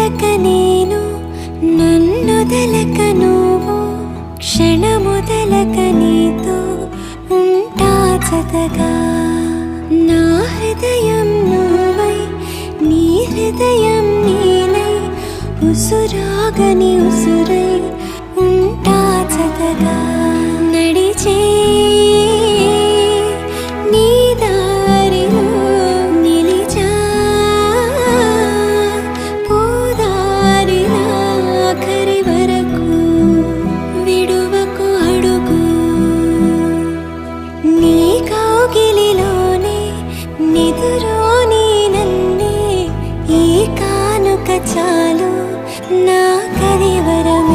వదలక నేను నన్నొదలక నువ్వు క్షణమొదలక నీతో ఉంటా జతగా నా హృదయం నువ్వై నీ హృదయం నేనై ఉసురాగని ఉసురై ఉంటా జతగా నడిచే నీ దారిలో నిలిచా పోదారిలా ఆఖరి వరకు విడువకు అడుగు నీ కౌగిలిలోనే నిదురోని నన్నే ఈ కానుక చాలు నా కరివరం